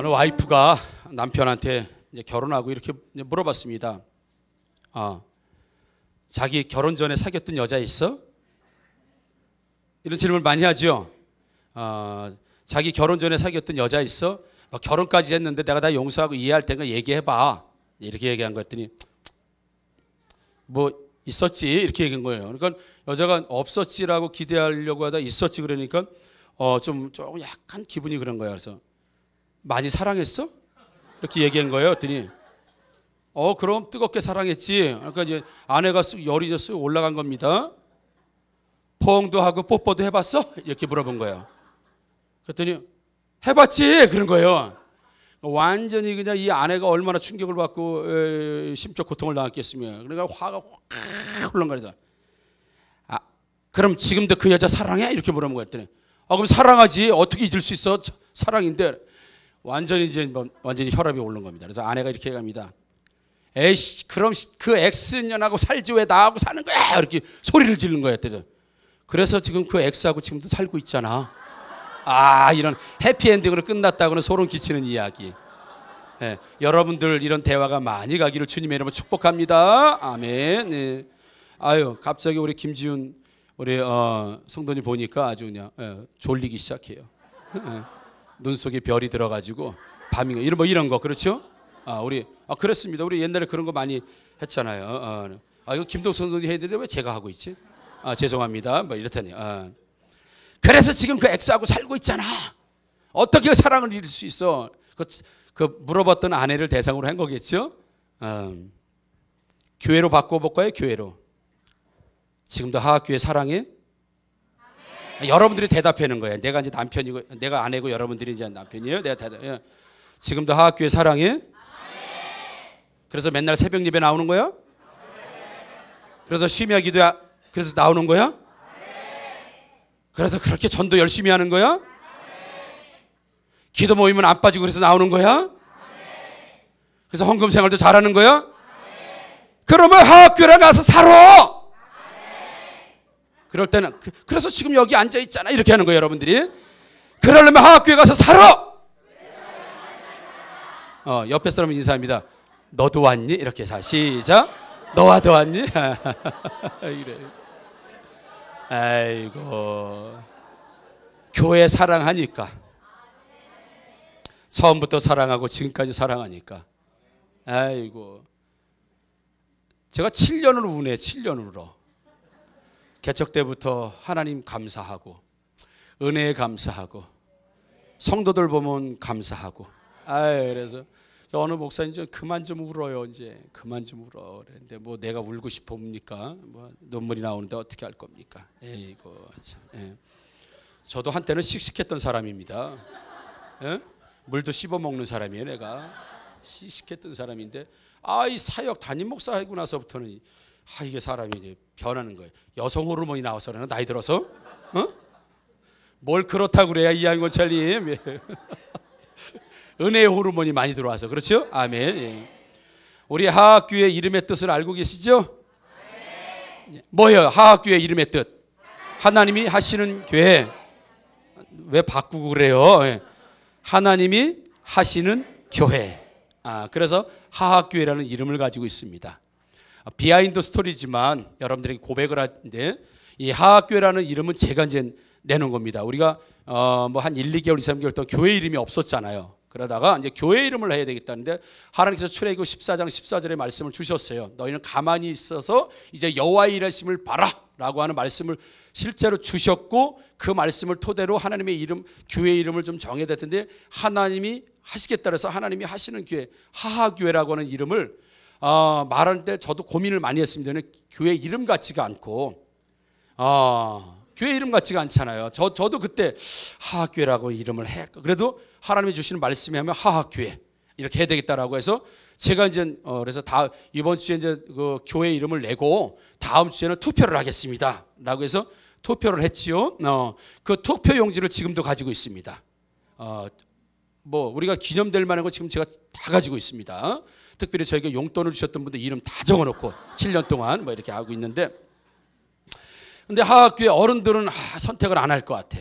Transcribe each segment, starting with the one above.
어느 와이프가 남편한테 이제 결혼하고 이렇게 물어봤습니다. 자기 결혼 전에 사귀었던 여자 있어? 이런 질문을 많이 하죠. 자기 결혼 전에 사귀었던 여자 있어? 결혼까지 했는데 내가 다 용서하고 이해할 테니까 얘기해봐. 이렇게 얘기한 거 했더니 뭐 있었지 이렇게 얘기한 거예요. 그러니까 여자가 없었지라고 기대하려고 하다 있었지 그러니까 좀 약간 기분이 그런 거예요. 그래서 많이 사랑했어? 이렇게 얘기한 거예요. 그랬더니 그럼 뜨겁게 사랑했지. 그러니까 이제 아내가 열이 쓱 올라간 겁니다. 포옹도 하고 뽀뽀도 해봤어? 이렇게 물어본 거예요. 그랬더니 해봤지 그런 거예요. 완전히 그냥 이 아내가 얼마나 충격을 받고 심적 고통을 당했겠으며 그러니까 화가 확 흘러가면서 그럼 지금도 그 여자 사랑해? 이렇게 물어본 거예요. 그랬더니 그럼 사랑하지. 어떻게 잊을 수 있어? 사랑인데 완전히 이제 완전히 혈압이 오른 겁니다. 그래서 아내가 이렇게 합니다. 에이씨 그럼 그 엑스년하고 살지 왜 나하고 사는 거야? 이렇게 소리를 지르는 거예요. 그래서 지금 그 엑스하고 지금도 살고 있잖아. 이런 해피엔딩으로 끝났다고는 소름 끼치는 이야기. 여러분들 이런 대화가 많이 가기를 주님의 이름으로 축복합니다. 아멘. 네. 갑자기 우리 김지훈 우리 성도님 보니까 아주 그냥 졸리기 시작해요. 눈 속에 별이 들어가지고 밤이 이런 거 그렇죠? 우리 그렇습니다. 우리 옛날에 그런 거 많이 했잖아요. 이거 김동선 성도님 해야 되는데 왜 제가 하고 있지? 죄송합니다. 뭐 이렇다니. 그래서 지금 그 엑스하고 살고 있잖아. 어떻게 사랑을 잃을 수 있어? 그 물어봤던 아내를 대상으로 한 거겠죠? 교회로 바꿔볼까요? 교회로. 지금도 하학교회 사랑해? 여러분들이 대답하는 거예요. 내가 이제 남편이고 내가 아내고 여러분들이 이제 남편이에요. 내가 대답. 지금도 하학교회 사랑해? 그래서 맨날 새벽 예배 나오는 거야? 그래서 심야 기도 그래서 나오는 거야? 그래서 그렇게 전도 열심히 하는 거야? 기도 모이면 안 빠지고 그래서 나오는 거야? 그래서 헌금 생활도 잘하는 거야? 그러면 하학교에 가서 살아. 그럴 때는 그래서 지금 여기 앉아 있잖아 이렇게 하는 거예요. 여러분들이 그러려면 하학교에 가서 살아. 옆에 사람 인사합니다. 너도 왔니? 이렇게 시작. 너와도 왔니? 이래. 아이고 교회 사랑하니까 처음부터 사랑하고 지금까지 사랑하니까 아이고 제가 7년을 우네. 7년으로 개척 때부터 하나님 감사하고 은혜에 감사하고 성도들 보면 감사하고 그래서 어느 목사님 좀 그만 좀 울어요. 이제 그만 좀 울어. 그런데 뭐 내가 울고 싶습니까? 뭐 눈물이 나오는데 어떻게 할 겁니까? 이거 참. 저도 한때는 씩씩했던 사람입니다. 물도 씹어 먹는 사람이에요. 내가 씩씩했던 사람인데 이 사역 담임 목사 하고 나서부터는 이게 사람이 이제 변하는 거예요. 여성 호르몬이 나와서 그러나 나이 들어서 뭘 그렇다고 그래야 이한권찰님. 은혜의 호르몬이 많이 들어와서 그렇죠? 아멘. 우리 하학교의 이름의 뜻을 알고 계시죠? 뭐예요? 하학교의 이름의 뜻 하나님이 하시는 교회. 왜 바꾸고 그래요? 하나님이 하시는 교회. 그래서 하학교회라는 이름을 가지고 있습니다. 비하인드 스토리지만 여러분들에게 고백을 하는데 이 하학교회라는 이름은 제가 이제 내놓은 겁니다. 우리가 뭐 한 1, 2개월, 2, 3개월 동안 교회 이름이 없었잖아요. 그러다가 이제 교회 이름을 해야 되겠다는데 하나님께서 출애굽 14장 14절의 말씀을 주셨어요. 너희는 가만히 있어서 이제 여호와의 일하심을 봐라라고 하는 말씀을 실제로 주셨고 그 말씀을 토대로 하나님의 이름, 교회 이름을 좀 정해야 될 텐데 하나님이 하시겠다 그래서 하나님이 하시는 교회, 하하교회라고 하는 이름을 말할 때 저도 고민을 많이 했습니다. 교회 이름 같지가 않고 교회 이름 같지가 않잖아요. 저도 그때 하하교회라고 이름을 할까. 그래도 하나님이 주시는 말씀이 하면 하하교회 이렇게 해야 되겠다라고 해서 제가 이제 그래서 이번 주에 이제 그 교회 이름을 내고 다음 주에는 투표를 하겠습니다라고 해서 투표를 했지요. 그 투표 용지를 지금도 가지고 있습니다. 뭐 우리가 기념될 만한 거 지금 제가 다 가지고 있습니다. 특별히 저에게 용돈을 주셨던 분들 이름 다 적어놓고 7년 동안 뭐 이렇게 하고 있는데, 근데 하학교회 어른들은 선택을 안 할 것 같아.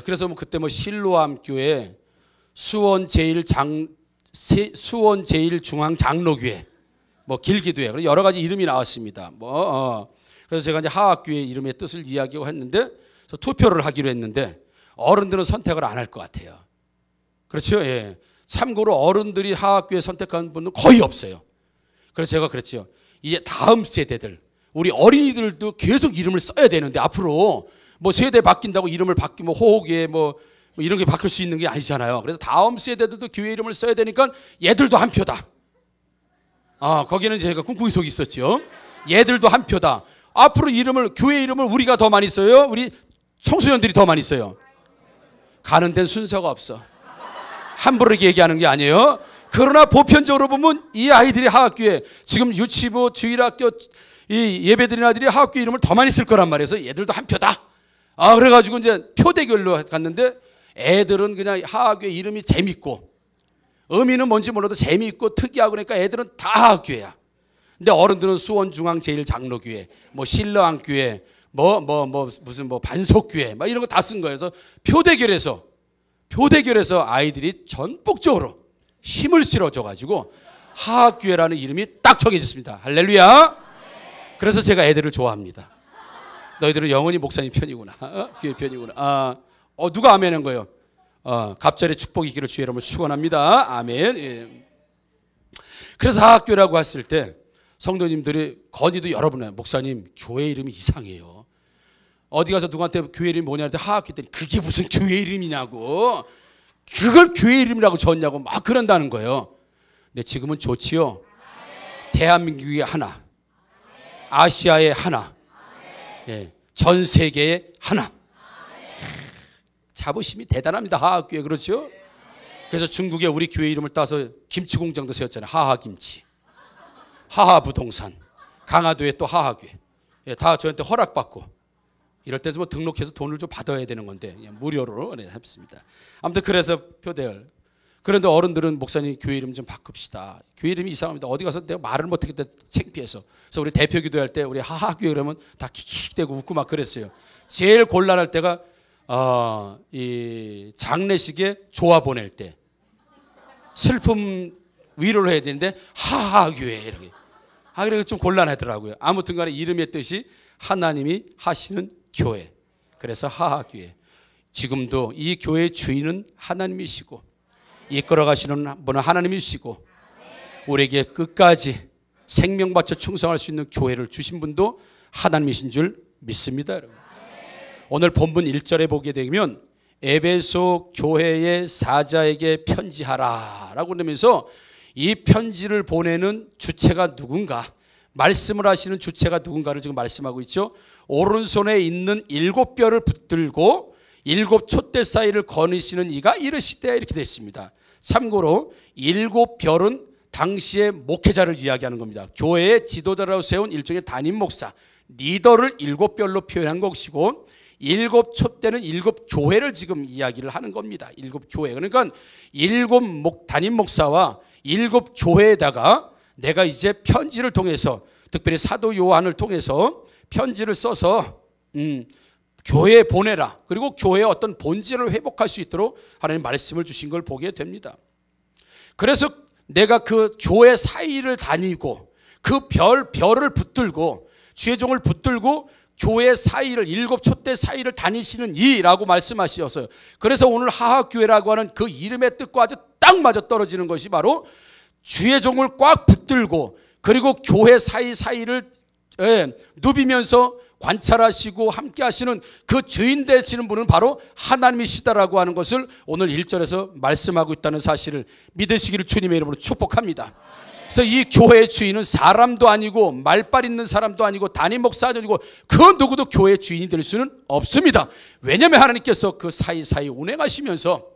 그래서 뭐 그때 뭐 실로암 교회, 수원 제일중앙장로교회, 뭐 길기도 해. 그리고 여러 가지 이름이 나왔습니다. 그래서 제가 이제 하학교의 이름의 뜻을 이야기하고 했는데 투표를 하기로 했는데 어른들은 선택을 안 할 것 같아요. 그렇죠? 예. 참고로 어른들이 하학교에 선택한 분은 거의 없어요. 그래서 제가 그랬죠. 이제 다음 세대들, 우리 어린이들도 계속 이름을 써야 되는데 앞으로 뭐 세대 바뀐다고 이름을 바뀌면 호호교회 뭐 이런 게 바뀔 수 있는 게 아니잖아요. 그래서 다음 세대들도 교회 이름을 써야 되니까 얘들도 한 표다. 거기는 제가 꿍꿍이 속이 있었죠. 얘들도 한 표다. 앞으로 교회 이름을 우리가 더 많이 써요? 우리 청소년들이 더 많이 써요? 가는 데는 순서가 없어. 함부로 얘기하는 게 아니에요. 그러나 보편적으로 보면 이 아이들이 하학교에 지금 유치부, 주일학교 이 예배드리는 아이들이 하학교 이름을 더 많이 쓸 거란 말이에요. 그래서 얘들도 한 표다. 그래가지고 이제 표 대결로 갔는데 애들은 그냥 하학교 이름이 재밌고 의미는 뭔지 몰라도 재미있고 특이하고 그러니까 애들은 다 하학교야. 근데 어른들은 수원중앙제일장로교회, 뭐 신러한교회, 무슨 반석교회, 막 이런 거 다 쓴 거예요. 그래서 표 대결에서 아이들이 전폭적으로 힘을 실어줘가지고 하학교회라는 이름이 딱 정해졌습니다. 할렐루야. 그래서 제가 애들을 좋아합니다. 너희들은 영원히 목사님 편이구나. 교회 편이구나. 누가 아멘한 거예요? 갑절의 축복이 있기를 주의 이름으로 축원합니다. 아멘. 예. 그래서 하학교라고 했을 때 성도님들이 건의도 여러분 해요. 목사님 교회 이름이 이상해요. 어디 가서 누구한테 교회 이름이 뭐냐 할 때 하학교 했더니 그게 무슨 교회 이름이냐고, 그걸 교회 이름이라고 졌냐고 막 그런다는 거예요. 근데 지금은 좋지요. 대한민국이 하나, 아시아의 하나, 예, 전 세계의 하나. 자부심이 대단합니다. 하학교에. 그렇죠? 그래서 중국에 우리 교회 이름을 따서 김치 공장도 세웠잖아요. 하하김치, 하하부동산, 강화도에 또 하하교회. 예, 다 저한테 허락받고 이럴 때 뭐 등록해서 돈을 좀 받아야 되는 건데 무료로 했습니다. 아무튼 그래서 표대열. 그런데 어른들은 목사님 교회 이름 좀 바꿉시다. 교회 이름이 이상합니다. 어디 가서 내가 말을 못하겠다 창피해서. 그래서 우리 대표 기도할 때 우리 하하교회 그러면 다 킥킥대고 웃고 막 그랬어요. 제일 곤란할 때가 이 장례식에 조화 보낼 때 슬픔 위로를 해야 되는데 하하교회 이렇게. 그래서 좀 곤란하더라고요. 아무튼 간에 이름의 뜻이 하나님이 하시는 교회. 그래서 하하교회. 지금도 이 교회의 주인은 하나님이시고 이끌어 가시는 분은 하나님이시고 우리에게 끝까지 생명 바쳐 충성할 수 있는 교회를 주신 분도 하나님이신 줄 믿습니다. 여러분. 오늘 본문 1절에 보게 되면 에베소 교회의 사자에게 편지하라 라고 그러면서 이 편지를 보내는 주체가 누군가, 말씀을 하시는 주체가 누군가를 지금 말씀하고 있죠. 오른손에 있는 7뼈를 붙들고 7 촛대 사이를 거니시는 이가 이르시되 이렇게 됐습니다. 참고로 7별은 당시의 목회자를 이야기하는 겁니다. 교회의 지도자라고 세운 일종의 담임 목사, 리더를 7별로 표현한 것이고 7 촛대는 7 교회를 지금 이야기를 하는 겁니다. 7 교회. 그러니까 7 담임 목사와 7 교회에다가 내가 이제 편지를 통해서 특별히 사도 요한을 통해서 편지를 써서 교회에 보내라. 그리고 교회의 어떤 본질을 회복할 수 있도록 하나님 말씀을 주신 걸 보게 됩니다. 그래서 내가 그 교회 사이를 다니고 그 별을 붙들고 주의 종을 붙들고 교회 사이를 7 촛대 사이를 다니시는 이라고 말씀하셨어요. 그래서 오늘 하하교회라고 하는 그 이름의 뜻과 아주 딱 맞아 떨어지는 것이 바로 주의 종을 꽉 붙들고 그리고 교회 사이를 누비면서 관찰하시고 함께 하시는 그 주인 되시는 분은 바로 하나님이시다라고 하는 것을 오늘 1절에서 말씀하고 있다는 사실을 믿으시기를 주님의 이름으로 축복합니다. 그래서 이 교회의 주인은 사람도 아니고 말빨 있는 사람도 아니고 담임 목사도 아니고 그 누구도 교회의 주인이 될 수는 없습니다. 왜냐하면 하나님께서 그 사이사이 운행하시면서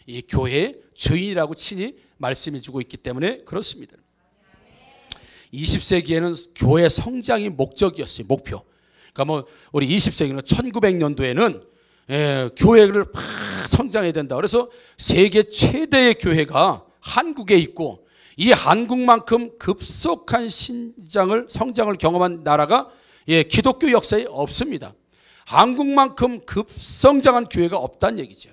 이 교회의 주인이라고 친히 말씀해 주고 있기 때문에 그렇습니다. 20세기에는 교회 성장이 목적이었어요. 목표. 그러니까 뭐 우리 20세기는 1900년도에는 교회를 막 성장해야 된다. 그래서 세계 최대의 교회가 한국에 있고 이 한국만큼 급속한 성장을 경험한 나라가 기독교 역사에 없습니다. 한국만큼 급성장한 교회가 없다는 얘기죠.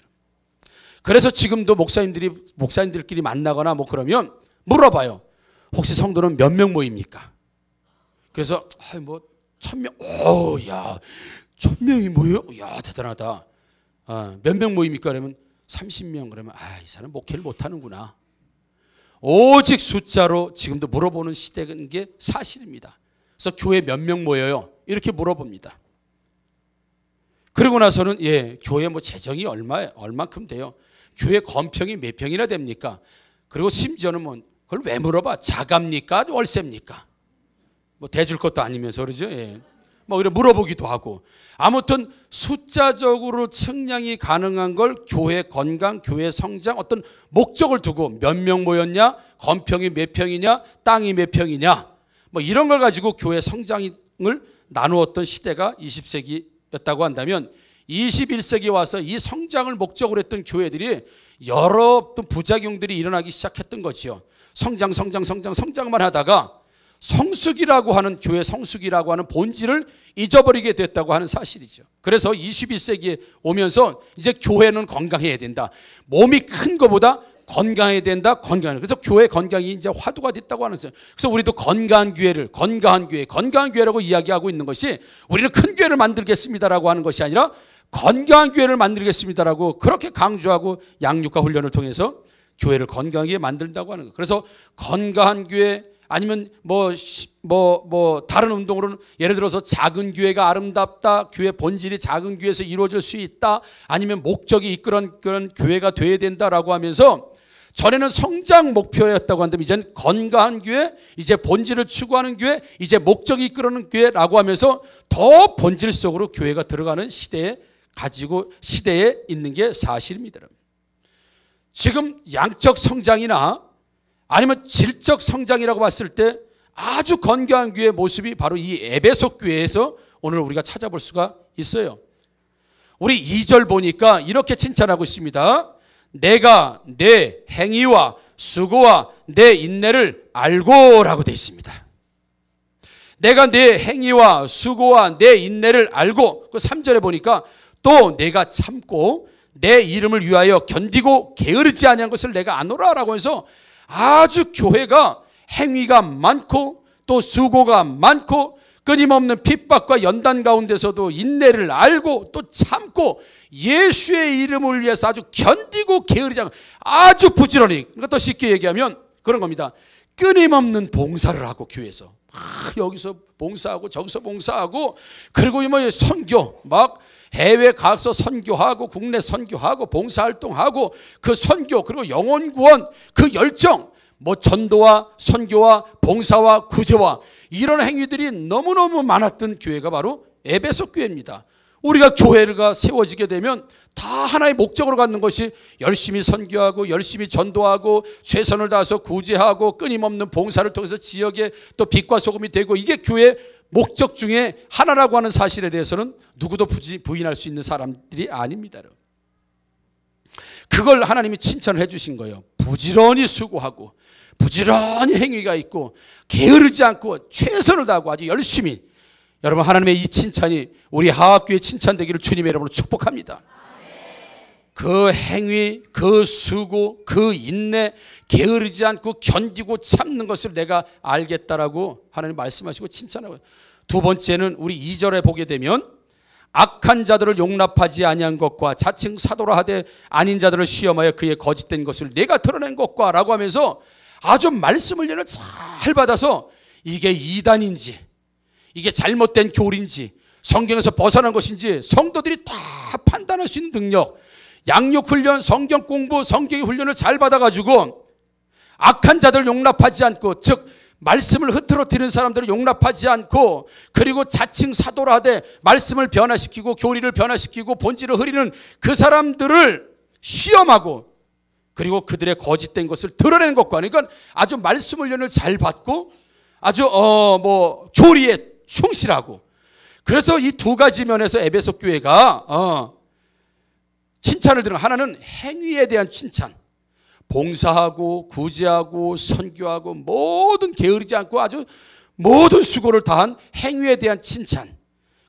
그래서 지금도 목사님들끼리 만나거나 뭐 그러면 물어봐요. 혹시 성도는 몇 명 모입니까? 그래서 뭐 1000명. 야 1000명이 모여? 야 대단하다. 몇 명 모입니까? 그러면 30명. 그러면 이 사람 목회를 못하는구나. 오직 숫자로 지금도 물어보는 시대인 게 사실입니다. 그래서 교회 몇 명 모여요? 이렇게 물어봅니다. 그러고 나서는 교회 뭐 재정이 얼만큼 돼요? 교회 건평이 몇 평이나 됩니까? 그리고 심지어는 뭐 그걸 왜 물어봐? 자갑니까? 월세입니까? 뭐 대줄 것도 아니면서 그러죠. 뭐 이런 물어보기도 하고. 아무튼 숫자적으로 측량이 가능한 걸 교회 건강, 교회 성장 어떤 목적을 두고 몇 명 모였냐, 건평이 몇 평이냐, 땅이 몇 평이냐, 뭐 이런 걸 가지고 교회 성장을 나누었던 시대가 20세기였다고 한다면 21세기 와서 이 성장을 목적으로 했던 교회들이 여러 또 부작용들이 일어나기 시작했던 거죠. 성장만 하다가 성숙이라고 하는 교회 성숙이라고 하는 본질을 잊어버리게 됐다고 하는 사실이죠. 그래서 21세기에 오면서 이제 교회는 건강해야 된다. 몸이 큰 것보다 건강해야 된다. 그래서 교회 건강이 이제 화두가 됐다고 하는 거죠. 그래서 우리도 건강한 교회라고 이야기하고 있는 것이 우리는 큰 교회를 만들겠습니다라고 하는 것이 아니라 건강한 교회를 만들겠습니다라고 그렇게 강조하고 양육과 훈련을 통해서 교회를 건강하게 만든다고 하는 거예요. 그래서 건강한 교회 아니면 다른 운동으로는 예를 들어서 작은 교회가 아름답다, 교회 본질이 작은 교회에서 이루어질 수 있다, 아니면 목적이 이끄는 그런 교회가 돼야 된다라고 하면서 전에는 성장 목표였다고 한다면 이제는 건강한 교회, 이제 본질을 추구하는 교회, 이제 목적이 이끄는 교회라고 하면서 더 본질 속으로 교회가 들어가는 시대에 있는 게 사실입니다. 지금 양적 성장이나 아니면 질적 성장이라고 봤을 때 아주 건강한 교회의 모습이 바로 이 에베소 교회에서 오늘 우리가 찾아볼 수가 있어요. 우리 2절 보니까 이렇게 칭찬하고 있습니다. 내가 내 행위와 수고와 내 인내를 알고라고 되어 있습니다. 내가 내 행위와 수고와 내 인내를 알고, 그 3절에 보니까 또 내가 참고 내 이름을 위하여 견디고 게으르지 아니한 것을 내가 아노라라고 해서 아주 교회가 행위가 많고 또 수고가 많고 끊임없는 핍박과 연단 가운데서도 인내를 알고 또 참고 예수의 이름을 위해서 아주 견디고 게으르지 않고 아주 부지런히, 그러니까 더 쉽게 얘기하면 그런 겁니다. 끊임없는 봉사를 하고 교회에서 여기서 봉사하고 저기서 봉사하고, 그리고 뭐 선교 막 해외 가서 선교하고 국내 선교하고 봉사활동하고 그 선교, 그리고 영혼 구원 그 열정, 뭐 전도와 선교와 봉사와 구제와 이런 행위들이 너무너무 많았던 교회가 바로 에베소 교회입니다. 우리가 교회가 세워지게 되면 다 하나의 목적으로 갖는 것이 열심히 선교하고 열심히 전도하고 최선을 다해서 구제하고 끊임없는 봉사를 통해서 지역에 또 빛과 소금이 되고, 이게 교회의 목적 중에 하나라고 하는 사실에 대해서는 누구도 부인할 수 있는 사람들이 아닙니다. 그걸 하나님이 칭찬을 해 주신 거예요. 부지런히 수고하고 부지런히 행위가 있고 게으르지 않고 최선을 다하고 아주 열심히. 여러분, 하나님의 이 칭찬이 우리 하학교의 칭찬되기를 주님의 이름으로 축복합니다. 그 행위, 그 수고, 그 인내, 게으르지 않고 견디고 참는 것을 내가 알겠다라고 하나님 말씀하시고 칭찬하고, 두 번째는 우리 2절에 보게 되면 악한 자들을 용납하지 아니한 것과 자칭 사도라 하되 아닌 자들을 시험하여 그의 거짓된 것을 내가 드러낸 것과 라고 하면서 아주 말씀 훈련을 잘 받아서 이게 이단인지 이게 잘못된 교리인지 성경에서 벗어난 것인지 성도들이 다 판단할 수 있는 능력, 양육훈련, 성경 공부, 성경의 훈련을 잘 받아가지고 악한 자들을 용납하지 않고, 즉 말씀을 흐트러뜨리는 사람들을 용납하지 않고, 그리고 자칭 사도라 하되 말씀을 변화시키고 교리를 변화시키고 본질을 흐리는 그 사람들을 시험하고, 그리고 그들의 거짓된 것을 드러내는 것과, 그러니까 아주 말씀 훈련을 잘 받고 아주 교리에 충실하고. 그래서 이 두 가지 면에서 에베소 교회가 칭찬을 들은, 하나는 행위에 대한 칭찬, 봉사하고 구제하고 선교하고 모든 게으르지 않고 아주 모든 수고를 다한 행위에 대한 칭찬.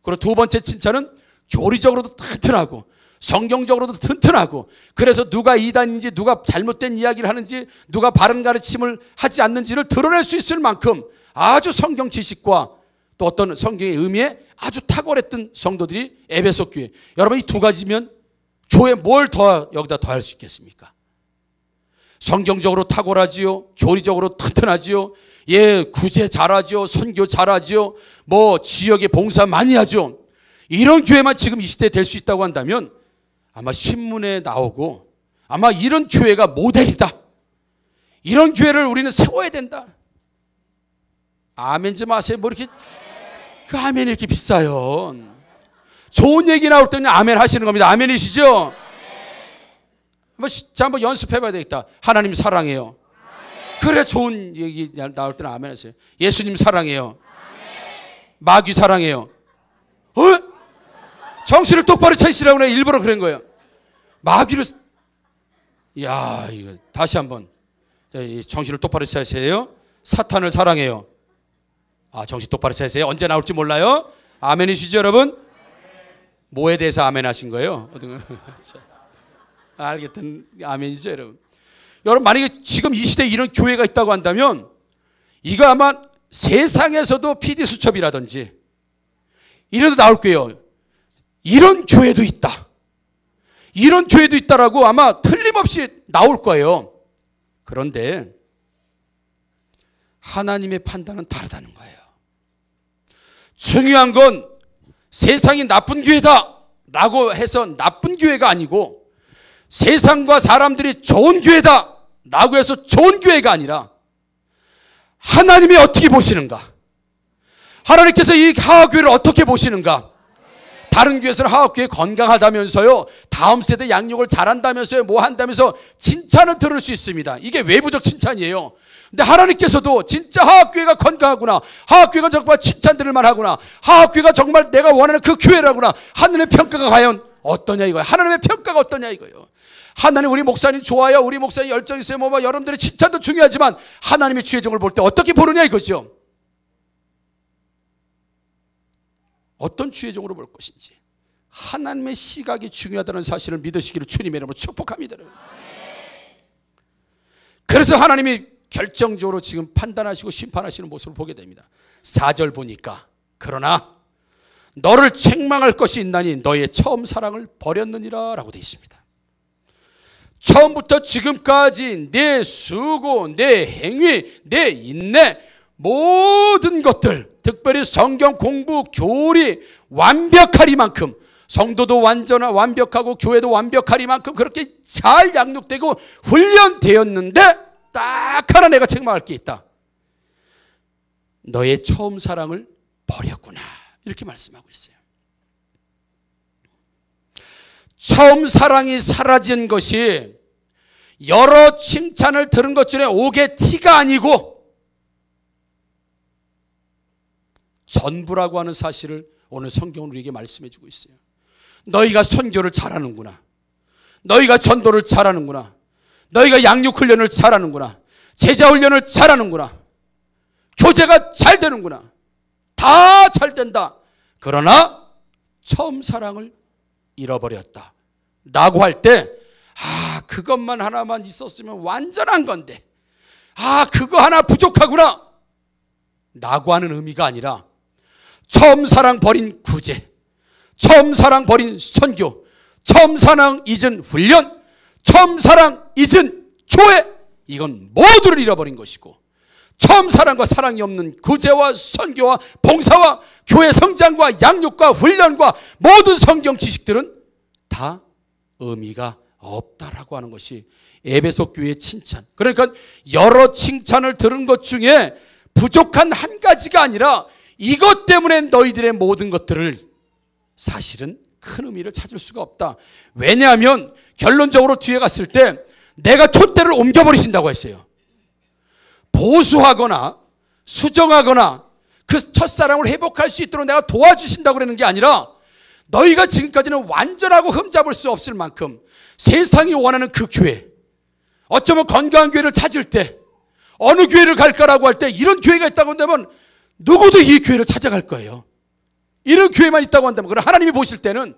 그리고 두 번째 칭찬은 교리적으로도 튼튼하고 성경적으로도 튼튼하고, 그래서 누가 이단인지 누가 잘못된 이야기를 하는지 누가 바른 가르침을 하지 않는지를 드러낼 수 있을 만큼 아주 성경 지식과 또 어떤 성경의 의미에 아주 탁월했던 성도들이 에베소 교회. 여러분, 이 두 가지면 교회 뭘 더 여기다 더할 수 있겠습니까? 성경적으로 탁월하지요, 교리적으로 튼튼하지요, 예, 구제 잘하지요, 선교 잘하지요, 뭐 지역에 봉사 많이 하죠. 이런 교회만 지금 이 시대에 될 수 있다고 한다면 아마 신문에 나오고, 아마 이런 교회가 모델이다, 이런 교회를 우리는 세워야 된다. 아멘 좀 하세요. 뭐 이렇게 그 아멘이 이렇게 비싸요. 좋은 얘기 나올 때는 아멘 하시는 겁니다. 아멘이시죠? 한번 연습해봐야 되겠다. 하나님 사랑해요. 그래, 좋은 얘기 나올 때는 아멘 하세요. 예수님 사랑해요. 마귀 사랑해요. 정신을 똑바로 차리시라고 내가 일부러 그런 거예요. 마귀를, 야, 이거 다시 한번 정신을 똑바로 차리세요. 사탄을 사랑해요. 아, 정신 똑바로 차리세요. 언제 나올지 몰라요. 아멘이시죠, 여러분? 뭐에 대해서 아멘 하신 거예요? 알겠던 아멘이죠, 여러분? 여러분, 만약에 지금 이 시대에 이런 교회가 있다고 한다면 이거 아마 세상에서도 PD수첩이라든지 이래도 나올 거예요. 이런 교회도 있다, 이런 교회도 있다라고 아마 틀림없이 나올 거예요. 그런데 하나님의 판단은 다르다는 거예요. 중요한 건 세상이 나쁜 교회다 라고 해서 나쁜 교회가 아니고, 세상과 사람들이 좋은 교회다 라고 해서 좋은 교회가 아니라 하나님이 어떻게 보시는가, 하나님께서 이 하와교회를 어떻게 보시는가. 다른 교회에서는 하와교회 건강하다면서요, 다음 세대 양육을 잘한다면서요, 뭐 한다면서 칭찬을 들을 수 있습니다. 이게 외부적 칭찬이에요. 근데 하나님께서도 진짜 하와교회가 건강하구나, 하와교회가 정말 칭찬들을 만하구나, 하와교회가 정말 내가 원하는 그 교회라구나, 하늘의 평가가 과연 어떠냐 이거예요. 하나님의 평가가 어떠냐 이거예요. 하나님, 우리 목사님 좋아요, 우리 목사님 열정 있어요, 뭐 여러분들의 칭찬도 중요하지만 하나님의 죄정을 볼 때 어떻게 보느냐 이거죠. 어떤 죄정으로 볼 것인지 하나님의 시각이 중요하다는 사실을 믿으시기를 주님의 이름으로 축복합니다. 그래서 하나님이 결정적으로 지금 판단하시고 심판하시는 모습을 보게 됩니다. 4절 보니까, 그러나 너를 책망할 것이 있나니 너의 처음 사랑을 버렸느니라 라고 되어 있습니다. 처음부터 지금까지 내 수고, 내 행위, 내 인내, 모든 것들, 특별히 성경 공부, 교리 완벽하리만큼, 성도도 완벽하고 교회도 완벽하리만큼 그렇게 잘 양육되고 훈련되었는데 딱 하나 내가 책망할 게 있다. 너의 처음 사랑을 버렸구나, 이렇게 말씀하고 있어요. 처음 사랑이 사라진 것이 여러 칭찬을 들은 것 중에 옥의 티가 아니고 전부라고 하는 사실을 오늘 성경은 우리에게 말씀해 주고 있어요. 너희가 선교를 잘하는구나, 너희가 전도를 잘하는구나, 너희가 양육훈련을 잘하는구나, 제자훈련을 잘하는구나, 교제가 잘 되는구나, 다 잘 된다. 그러나 처음 사랑을 잃어버렸다 라고 할 때, 그것만 하나만 있었으면 완전한 건데, 그거 하나 부족하구나 라고 하는 의미가 아니라, 처음 사랑 버린 구제, 처음 사랑 버린 선교, 처음 사랑 잊은 훈련, 처음 사랑 잊은 교회, 이건 모두를 잃어버린 것이고, 처음 사랑과 사랑이 없는 구제와 선교와 봉사와 교회 성장과 양육과 훈련과 모든 성경 지식들은 다 의미가 없다라고 하는 것이 에베소 교회의 칭찬. 그러니까 여러 칭찬을 들은 것 중에 부족한 한 가지가 아니라 이것 때문에 너희들의 모든 것들을 사실은 큰 의미를 찾을 수가 없다. 왜냐하면 결론적으로 뒤에 갔을 때 내가 촛대를 옮겨버리신다고 했어요. 보수하거나 수정하거나 그 첫사랑을 회복할 수 있도록 내가 도와주신다고 그러는 게 아니라, 너희가 지금까지는 완전하고 흠잡을 수 없을 만큼 세상이 원하는 그 교회, 어쩌면 건강한 교회를 찾을 때 어느 교회를 갈까라고 할 때 이런 교회가 있다고 한다면 누구도 이 교회를 찾아갈 거예요. 이런 교회만 있다고 한다면, 그럼 하나님이 보실 때는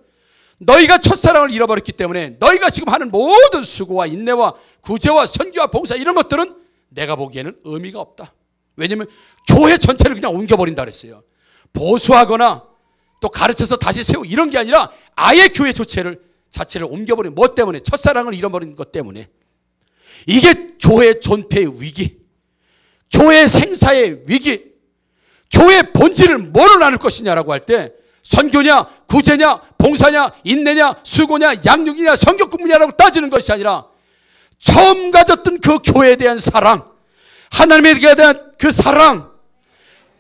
너희가 첫사랑을 잃어버렸기 때문에 너희가 지금 하는 모든 수고와 인내와 구제와 선교와 봉사 이런 것들은 내가 보기에는 의미가 없다. 왜냐하면 교회 전체를 그냥 옮겨버린다 그랬어요. 보수하거나 또 가르쳐서 다시 세우고 이런 게 아니라 아예 교회 자체를 옮겨버린, 뭐 때문에? 첫사랑을 잃어버린 것 때문에. 이게 교회 존폐의 위기, 교회 생사의 위기, 교회 본질을 뭐로 나눌 것이냐라고 할 때 선교냐, 구제냐, 봉사냐, 인내냐, 수고냐, 양육이냐, 성경공부냐라고 따지는 것이 아니라 처음 가졌던 그 교회에 대한 사랑, 하나님에 대한 그 사랑,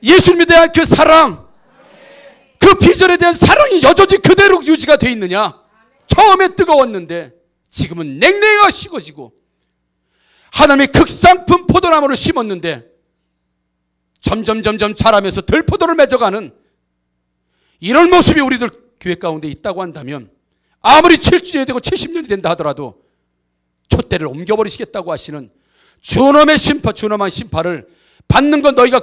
예수님에 대한 그 사랑, 그 비전에 대한 사랑이 여전히 그대로 유지가 되어 있느냐. 처음에 뜨거웠는데 지금은 냉랭하고 식어지고, 하나님의 극상품 포도나무를 심었는데 점점 자라면서 들포도를 맺어가는 이런 모습이 우리들 교회 가운데 있다고 한다면, 아무리 7주년이 되고 70년이 된다 하더라도 촛대를 옮겨버리시겠다고 하시는 준엄한 심판을 받는 건 너희가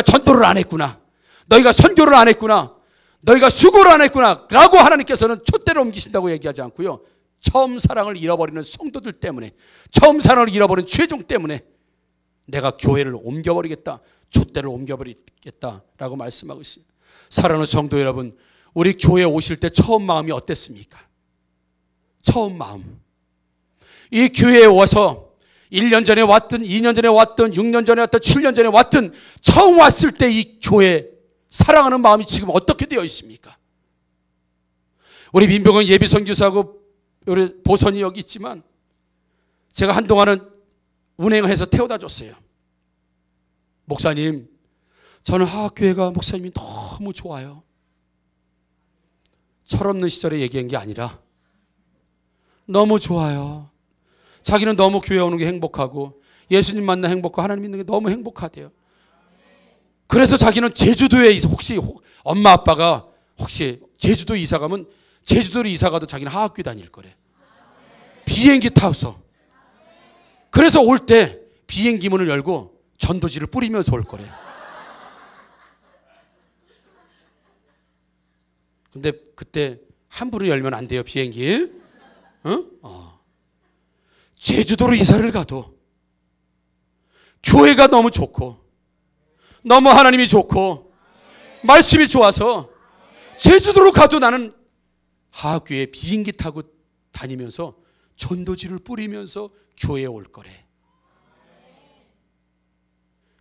전도를 안 했구나, 너희가 선교를 안 했구나, 너희가 수고를 안 했구나 라고 하나님께서는 촛대를 옮기신다고 얘기하지 않고요, 처음 사랑을 잃어버리는 성도들 때문에, 처음 사랑을 잃어버린 죄종 때문에 내가 교회를 옮겨버리겠다, 촛대를 옮겨버리겠다라고 말씀하고 있습니다. 사랑하는 성도 여러분, 우리 교회에 오실 때 처음 마음이 어땠습니까? 처음 마음. 이 교회에 와서 1년 전에 왔든 2년 전에 왔든 6년 전에 왔든 7년 전에 왔든 처음 왔을 때 이 교회 사랑하는 마음이 지금 어떻게 되어 있습니까? 우리 민병은 예비선교사하고 우리 보선이 여기 있지만 제가 한동안은 운행해서 태워다 줬어요. 목사님, 저는 교회가 목사님이 너무 좋아요. 철없는 시절에 얘기한 게 아니라 너무 좋아요. 자기는 너무 교회 오는 게 행복하고 예수님 만나 행복하고 하나님 믿는 게 너무 행복하대요. 그래서 자기는 제주도에 혹시 엄마 아빠가 혹시 제주도 이사 가면 제주도로 이사 가도 자기는 하학교 다닐 거래. 비행기 타서. 그래서 올 때 비행기 문을 열고 전도지를 뿌리면서 올 거래. 근데 그때 함부로 열면 안 돼요, 비행기. 제주도로 이사를 가도 교회가 너무 좋고 너무 하나님이 좋고 말씀이 좋아서 제주도로 가도 나는 하학교에 비행기 타고 다니면서 전도지를 뿌리면서 교회에 올 거래.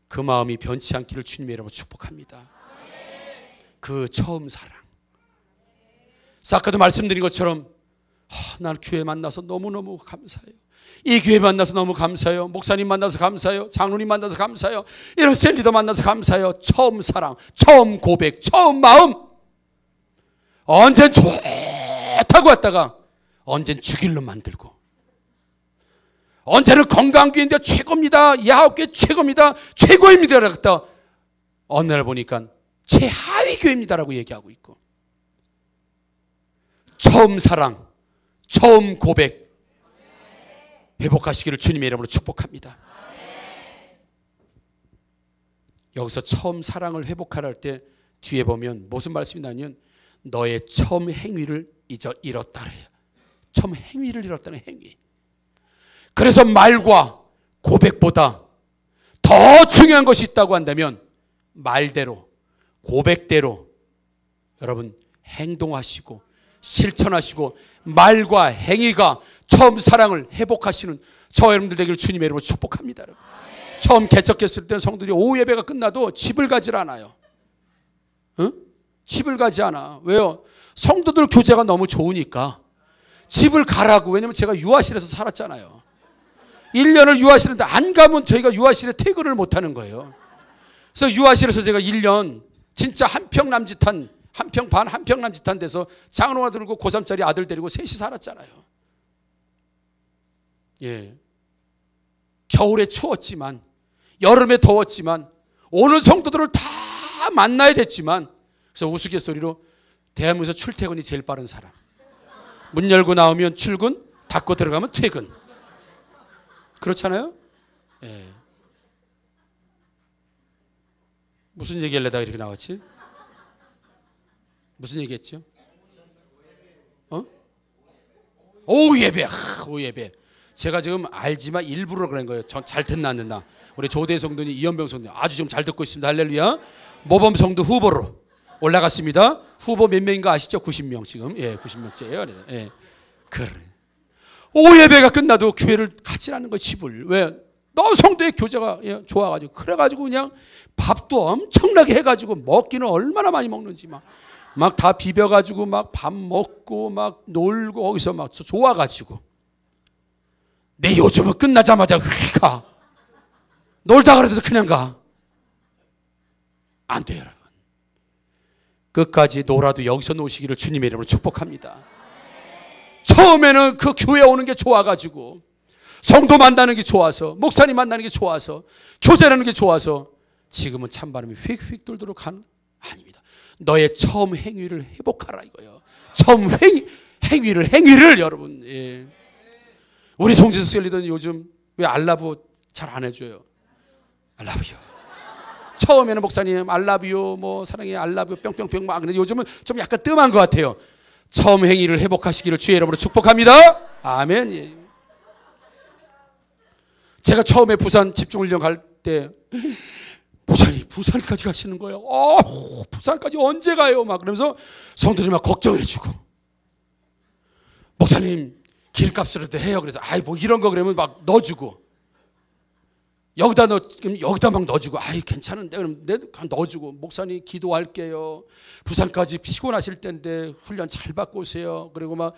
그 마음이 변치 않기를 주님의 이름으로 축복합니다. 그 처음 사랑. 아까도 말씀드린 것처럼 난 교회 만나서 너무너무 감사해요. 이 교회 만나서 너무 감사해요. 목사님 만나서 감사해요. 장로님 만나서 감사해요. 이런 셀리더 만나서 감사해요. 처음 사랑, 처음 고백, 처음 마음. 언젠 좋다고 왔다가 언젠 죽일로 만들고, 언제는 건강교회인데 최고입니다, 야학교회 최고입니다, 최고입니다 라고 했다 어느 날 보니까 최하위 교회입니다라고 얘기하고 있고, 처음 사랑, 처음 고백 회복하시기를 주님의 이름으로 축복합니다. 여기서 처음 사랑을 회복하라 할 때 뒤에 보면 무슨 말씀이 나냐면 너의 처음 행위를 잃었다 그래요. 처음 행위를 잃었다는 행위. 그래서 말과 고백보다 더 중요한 것이 있다고 한다면 말대로, 고백대로 여러분 행동하시고 실천하시고 말과 행위가 처음 사랑을 회복하시는 저와 여러분들 되기를 주님의 이름으로 축복합니다. 여러분. 처음 개척했을 때는 성도들이 오후 예배가 끝나도 집을 가질 않아요. 집을 가지 않아. 왜요? 성도들 교제가 너무 좋으니까 집을 가라고. 왜냐면 제가 유아실에서 살았잖아요. 1년을 유아실인데 안 가면 저희가 유아실에 퇴근을 못하는 거예요. 그래서 유아실에서 제가 1년 진짜 한평 남짓한, 한평 반, 한평 남짓한 데서 장로가 들고 고3짜리 아들 데리고 셋이 살았잖아요. 예. 겨울에 추웠지만, 여름에 더웠지만, 오는 성도들을 다 만나야 됐지만, 그래서 우스갯소리로 대한민국에서 출퇴근이 제일 빠른 사람. 문 열고 나오면 출근, 닫고 들어가면 퇴근. 그렇잖아요? 예. 무슨 얘기하려다가 이렇게 나왔지? 무슨 얘기했죠? 오후 예배, 오후 예배. 제가 지금 알지만 일부러 그런 거예요. 전 잘 듣나 안 듣나. 우리 조대 성도님, 이현병 성도님 아주 지금 잘 듣고 있습니다. 할렐루야. 모범 성도 후보로 올라갔습니다. 후보 몇 명인가 아시죠? 90명 지금. 예, 90명째예요. 예. 그래. 오후 예배가 끝나도 교회를 같이 하는 거예요. 집을. 왜? 너 성도의 교제가 좋아가지고 그래가지고 그냥 밥도 엄청나게 해가지고 먹기는 얼마나 많이 먹는지 막 다 비벼가지고 막 밥 먹고 막 놀고 거기서 막 좋아가지고 내 요즘은 끝나자마자 가 놀다 그래도 그냥 가. 안 돼요, 여러분. 끝까지 놀아도 여기서 노시기를 주님의 이름으로 축복합니다. 처음에는 그 교회 오는 게 좋아가지고 성도 만나는 게 좋아서 목사님 만나는 게 좋아서 교제하는 게 좋아서 지금은 찬바람이 휙휙 돌도록 하는 아닙니다. 너의 처음 행위를 회복하라 이거예요. 처음 행위를 여러분. 예. 우리 송지수 셀리더는 요즘 왜 알라브 잘 안 해줘요? 알라브요. 처음에는 목사님 알라뷰 뭐 사랑해 알라뷰 뿅뿅뿅 막 근데 요즘은 좀 약간 뜸한 것 같아요. 처음 행위를 회복하시기를 주의 이름으로 축복합니다. 아멘. 예. 제가 처음에 부산 집중훈련 갈 때 목사님 부산까지 가시는 거예요. 부산까지 언제 가요? 막 그러면서 성도들이 막 걱정해주고 목사님 길값으로도 해요. 그래서 아이 뭐 이런 거 그러면 막 넣어주고 여기다 막 넣어주고 아이 괜찮은데 그럼 내가 넣어주고 목사님 기도할게요. 부산까지 피곤하실 텐데 훈련 잘 받고 오세요. 그리고 막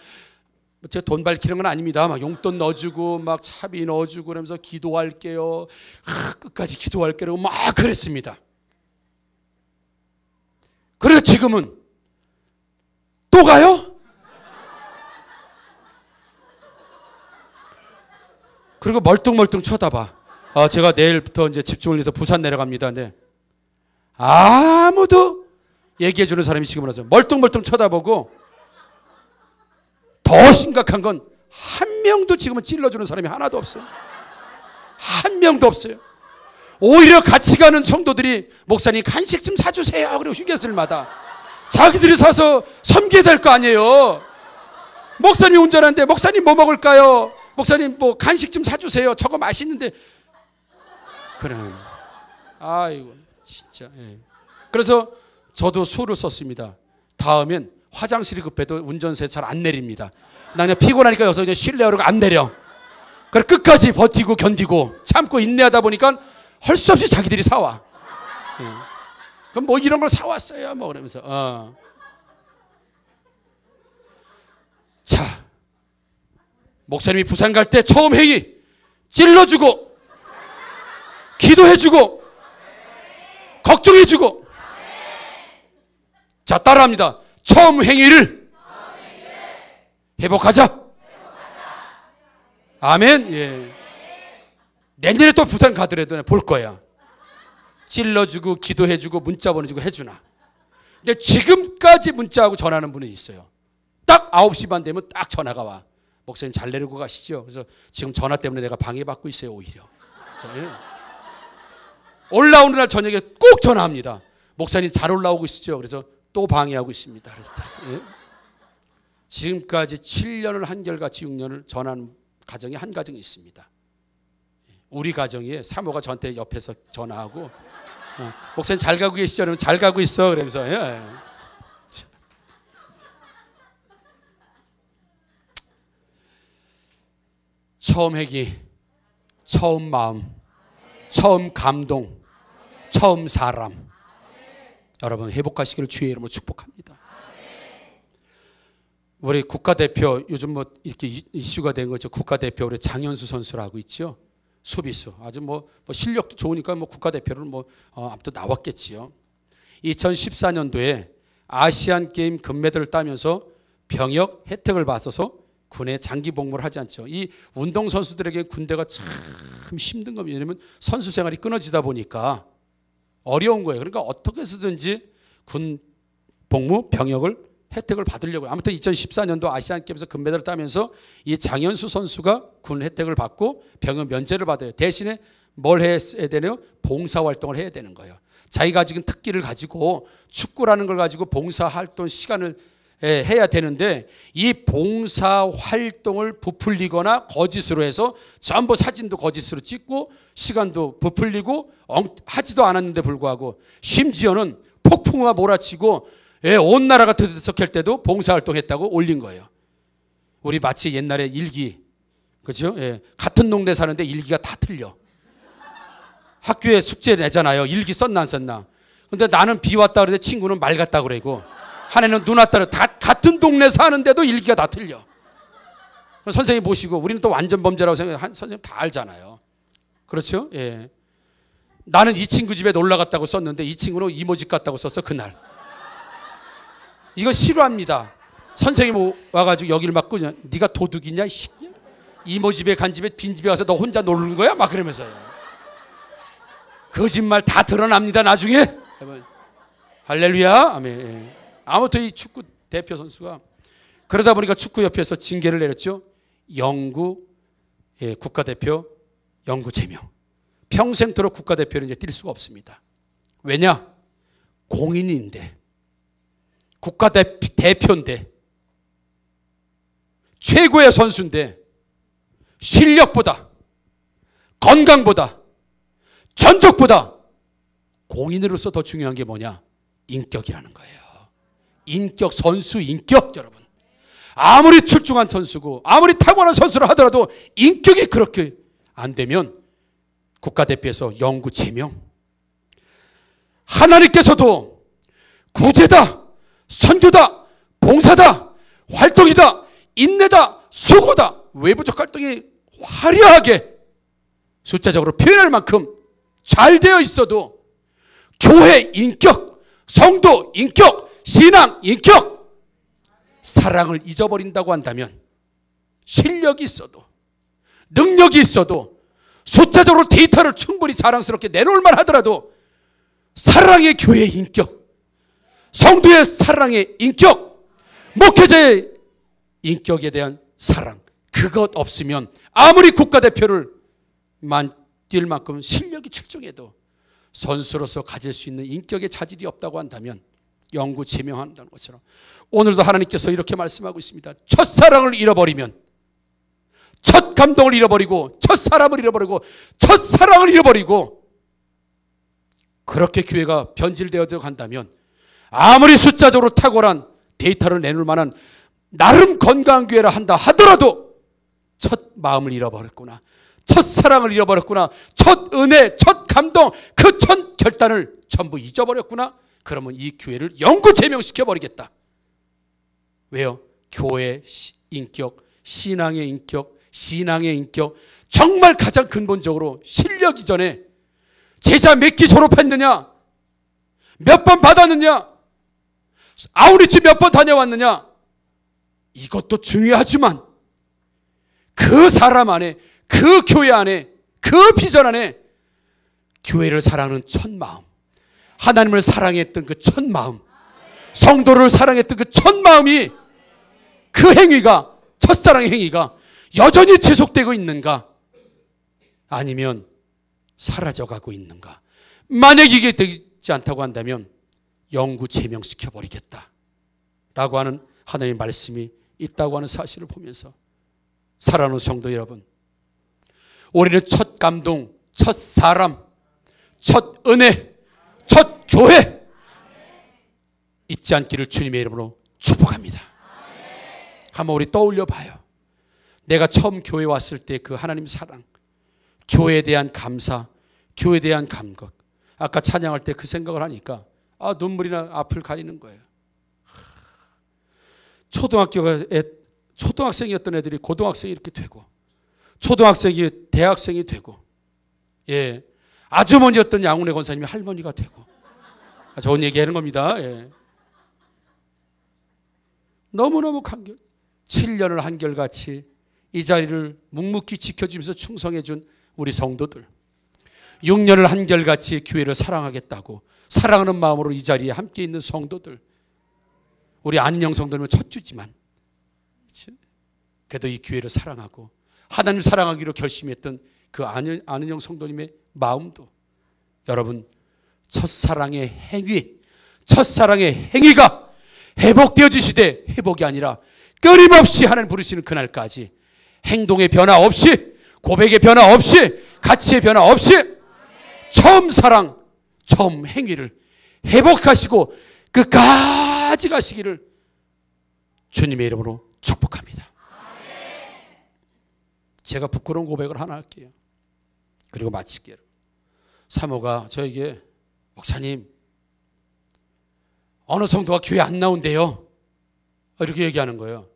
제가 돈 밝히는 건 아닙니다. 막 용돈 넣어주고 막 차비 넣어주고 그러면서 기도할게요. 끝까지 기도할게요. 막 그랬습니다. 그래서 지금은 또 가요? 그리고 멀뚱멀뚱 쳐다봐. 제가 내일부터 이제 집중을 해서 부산 내려갑니다. 네. 아무도 얘기해 주는 사람이 지금은 없어요. 멀뚱멀뚱 쳐다보고 더 심각한 건 한 명도 지금은 찔러주는 사람이 하나도 없어요. 한 명도 없어요. 오히려 같이 가는 성도들이 목사님 간식 좀 사주세요. 그리고 휴게소마다 자기들이 사서 섬겨야 될 거 아니에요. 목사님이 운전하는데 목사님 뭐 먹을까요? 목사님 뭐 간식 좀 사주세요. 저거 맛있는데 그래. 아이고 진짜. 예. 그래서 저도 수를 썼습니다. 다음엔 화장실이 급해도 운전세 잘 안 내립니다. 나 그냥 피곤하니까 여기서 그냥 쉴래요. 그러고 안 내려. 그래 끝까지 버티고 견디고 참고 인내하다 보니까 할 수 없이 자기들이 사와. 예. 그럼 뭐 이런 걸 사왔어요. 뭐 그러면서. 자, 목사님이 부산 갈 때 처음 행위 찔러주고 기도해주고 걱정해주고 자 따라합니다. 처음 행위를 회복하자. 아멘. 예. 내년에 또 부산 가더라도 볼 거야. 찔러주고 기도해주고 문자 보내주고 해주나. 근데 지금까지 문자하고 전화하는 분이 있어요. 딱 9시 반 되면 딱 전화가 와. 목사님 잘 내리고 가시죠. 그래서 지금 전화 때문에 내가 방해받고 있어요. 오히려. 예. 올라오는 날 저녁에 꼭 전화합니다. 목사님 잘 올라오고 있으죠. 그래서 또 방해하고 있습니다. 그래서 예. 지금까지 7년을 한결같이 6년을 전화하는 가정이 한 가정이 있습니다. 우리 가정에 사모가 저한테 옆에서 전화하고 목사님 잘 가고 계시죠? 그러면 잘 가고 있어. 그러면서 예. 처음 행위, 처음 마음, 처음 감동, 처음 사람. 여러분 회복하시기를 주의 이름으로 축복합니다. 우리 국가대표 요즘 뭐 이렇게 이슈가 된 거죠. 국가대표 우리 장현수 선수라고 있죠. 수비수 아주 뭐 실력도 좋으니까 뭐 국가대표로는 뭐 아무튼 나왔겠지요. 2014년도에 아시안 게임 금메달을 따면서 병역 혜택을 받아서 군에 장기 복무를 하지 않죠. 이 운동 선수들에게 군대가 참 힘든 겁니다. 왜냐하면 선수 생활이 끊어지다 보니까 어려운 거예요. 그러니까 어떻게 해서든지 군 복무 병역을 혜택을 받으려고. 아무튼 2014년도 아시안게임에서 금메달을 따면서 이 장현수 선수가 군 혜택을 받고 병역 면제를 받아요. 대신에 뭘 해야 되나요? 봉사활동을 해야 되는 거예요. 자기가 지금 특기를 가지고 축구라는 걸 가지고 봉사활동 시간을 해야 되는데 이 봉사 활동을 부풀리거나 거짓으로 해서 전부 사진도 거짓으로 찍고 시간도 부풀리고 하지도 않았는데 불구하고 심지어는 폭풍우가 몰아치고 온 나라가 들썩할 때도 봉사활동했다고 올린 거예요. 우리 마치 옛날에 일기, 그죠? 같은 동네 사는데 일기가 다 틀려. 학교에 숙제 내잖아요. 일기 썼나 안 썼나. 근데 나는 비 왔다 그러는데 친구는 말 같다 그러고 한 해는 눈 왔다 그러고 다 같은 동네 사는데도 일기가 다 틀려. 선생님 모시고 우리는 또 완전 범죄라고 생각해. 선생님 다 알잖아요. 그렇죠? 예. 나는 이 친구 집에 놀러 갔다고 썼는데 이 친구는 이모 집 갔다고 썼어 그날. 이거 싫어합니다. 선생님 와가지고 여기를 막 끄죠. 네가 도둑이냐 이 새끼야? 이모 집에 간 집에 빈 집에 와서 너 혼자 놀는 거야? 막 그러면서요. 거짓말 다 드러납니다 나중에. 할렐루야. 아멘. 아무튼 이 축구 대표 선수가 그러다 보니까 축구협회에서 징계를 내렸죠. 영구 국가대표 영구 제명. 평생토록 국가대표를 이제 뛸 수가 없습니다. 왜냐? 공인인데 국가대표인데 최고의 선수인데 실력보다 건강보다 전적보다 공인으로서 더 중요한 게 뭐냐? 인격이라는 거예요. 인격, 선수 인격. 여러분 아무리 출중한 선수고 아무리 탁월한 선수를 하더라도 인격이 그렇게 안 되면 국가대표에서 영구 제명. 하나님께서도 구제다, 선교다, 봉사다, 활동이다, 인내다, 수고다, 외부적 활동이 화려하게 숫자적으로 표현할 만큼 잘 되어 있어도 교회 인격, 성도 인격, 신앙 인격, 사랑을 잊어버린다고 한다면 실력이 있어도 능력이 있어도 숫자적으로 데이터를 충분히 자랑스럽게 내놓을 만 하더라도 사랑의 교회의 인격, 성도의 사랑의 인격, 목회자의 인격에 대한 사랑, 그것 없으면 아무리 국가대표를 뛸 만큼 실력이 출중해도 선수로서 가질 수 있는 인격의 자질이 없다고 한다면 영구 제명한다는 것처럼 오늘도 하나님께서 이렇게 말씀하고 있습니다. 첫사랑을 잃어버리면, 첫 감동을 잃어버리고, 첫사람을 잃어버리고, 첫사랑을 잃어버리고 그렇게 교회가 변질되어 간다면 아무리 숫자적으로 탁월한 데이터를 내놓을 만한 나름 건강한 교회라 한다 하더라도 첫 마음을 잃어버렸구나, 첫사랑을 잃어버렸구나, 첫 은혜, 첫 감동, 그 첫 결단을 전부 잊어버렸구나. 그러면 이 교회를 영구 제명시켜버리겠다. 왜요? 교회의 인격, 신앙의 인격, 신앙의 인격, 정말 가장 근본적으로 실력 이전에 제자 몇 기 졸업했느냐, 몇 번 받았느냐, 아우리치 몇 번 다녀왔느냐, 이것도 중요하지만 그 사람 안에, 그 교회 안에, 그 비전 안에 교회를 사랑하는 첫 마음, 하나님을 사랑했던 그 첫 마음, 성도를 사랑했던 그 첫 마음이, 그 행위가, 첫사랑의 행위가 여전히 지속되고 있는가, 아니면 사라져가고 있는가. 만약 이게 되지 않다고 한다면 영구 제명시켜버리겠다 라고 하는 하나님의 말씀이 있다고 하는 사실을 보면서 사랑하는 성도 여러분, 우리는 첫 감동, 첫 사람, 첫 은혜, 첫 교회 잊지 않기를 주님의 이름으로 축복합니다. 한번 우리 떠올려 봐요. 내가 처음 교회 왔을 때 그 하나님 사랑, 교회에 대한 감사, 교회에 대한 감격. 아까 찬양할 때 그 생각을 하니까 눈물이나 앞을 가리는 거예요. 초등학생이었던 애들이 고등학생이 이렇게 되고, 초등학생이 대학생이 되고, 아주머니였던 양훈의 권사님이 할머니가 되고, 좋은 얘기하는 겁니다. 너무너무 감격. 7년을 한결같이 이 자리를 묵묵히 지켜주면서 충성해준 우리 성도들, 6년을 한결같이 교회를 사랑하겠다고 사랑하는 마음으로 이 자리에 함께 있는 성도들, 우리 안은영 성도님은 첫 주지만 그래도 이 교회를 사랑하고 하나님 사랑하기로 결심했던 그 안은영 성도님의 마음도, 여러분 첫사랑의 행위, 첫사랑의 행위가 회복되어지시되, 회복이 아니라 끊임없이 하나님 부르시는 그날까지 행동의 변화 없이, 고백의 변화 없이, 가치의 변화 없이 처음 사랑, 처음 행위를 회복하시고 끝까지 가시기를 주님의 이름으로 축복합니다. 제가 부끄러운 고백을 하나 할게요. 그리고 마칠게요. 사모가 저에게, 목사님, 어느 성도가 교회 안 나온대요, 이렇게 얘기하는 거예요.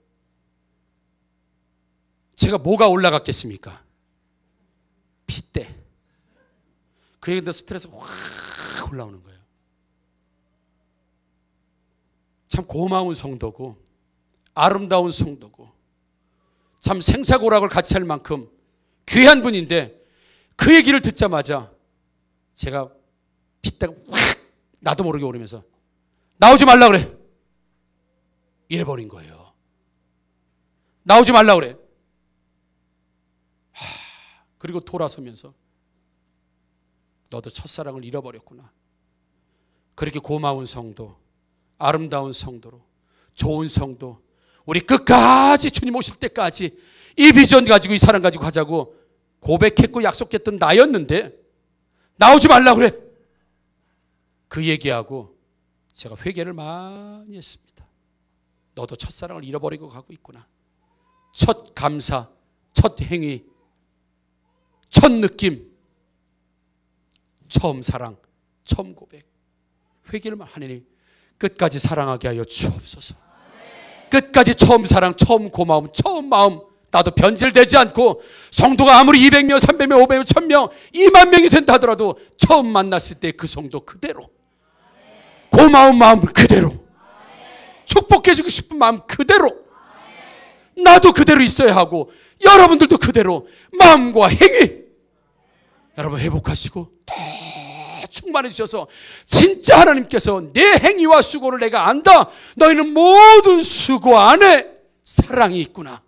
제가 뭐가 올라갔겠습니까? 핏대. 그 얘기인데 스트레스가 확 올라오는 거예요. 참 고마운 성도고 아름다운 성도고 참 생사고락을 같이 할 만큼 귀한 분인데, 그 얘기를 듣자마자 제가 핏대가 확 나도 모르게 오르면서 나오지 말라 그래, 이래버린 거예요. 나오지 말라 그래. 그리고 돌아서면서 너도 첫사랑을 잃어버렸구나. 그렇게 고마운 성도, 아름다운 성도로, 좋은 성도, 우리 끝까지 주님 오실 때까지 이 비전 가지고, 이 사랑 가지고 하자고 고백했고 약속했던 나였는데 나오지 말라 그래. 그 얘기하고 제가 회개를 많이 했습니다. 너도 첫사랑을 잃어버리고 가고 있구나. 첫 감사, 첫 행위, 첫 느낌, 처음 사랑, 처음 고백, 회개를 하느니 끝까지 사랑하게 하여 주옵소서. 끝까지 처음 사랑, 처음 고마움, 처음 마음, 나도 변질되지 않고 성도가 아무리 200명, 300명, 500명, 1000명, 2만 명이 된다 하더라도 처음 만났을 때 그 성도 그대로, 고마운 마음 그대로, 축복해주고 싶은 마음 그대로, 나도 그대로 있어야 하고 여러분들도 그대로 마음과 행위, 여러분 회복하시고 더 충만해 주셔서 진짜 하나님께서 내 행위와 수고를 내가 안다, 너희는 모든 수고 안에 사랑이 있구나,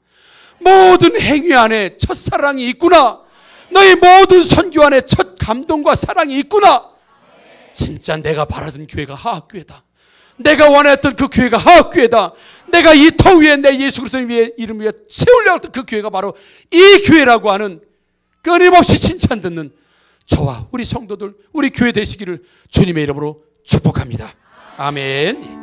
모든 행위 안에 첫사랑이 있구나, 너희 모든 선교 안에 첫 감동과 사랑이 있구나. 진짜 내가 바라던 교회가 하학교회다, 내가 원했던 그 교회가 하학교회다, 내가 이 터 위에 내 예수 그리스도의 이름 위에 세우려고 했던 그 교회가 바로 이 교회라고 하는, 끊임없이 칭찬 듣는 저와 우리 성도들, 우리 교회 되시기를 주님의 이름으로 축복합니다. 아멘.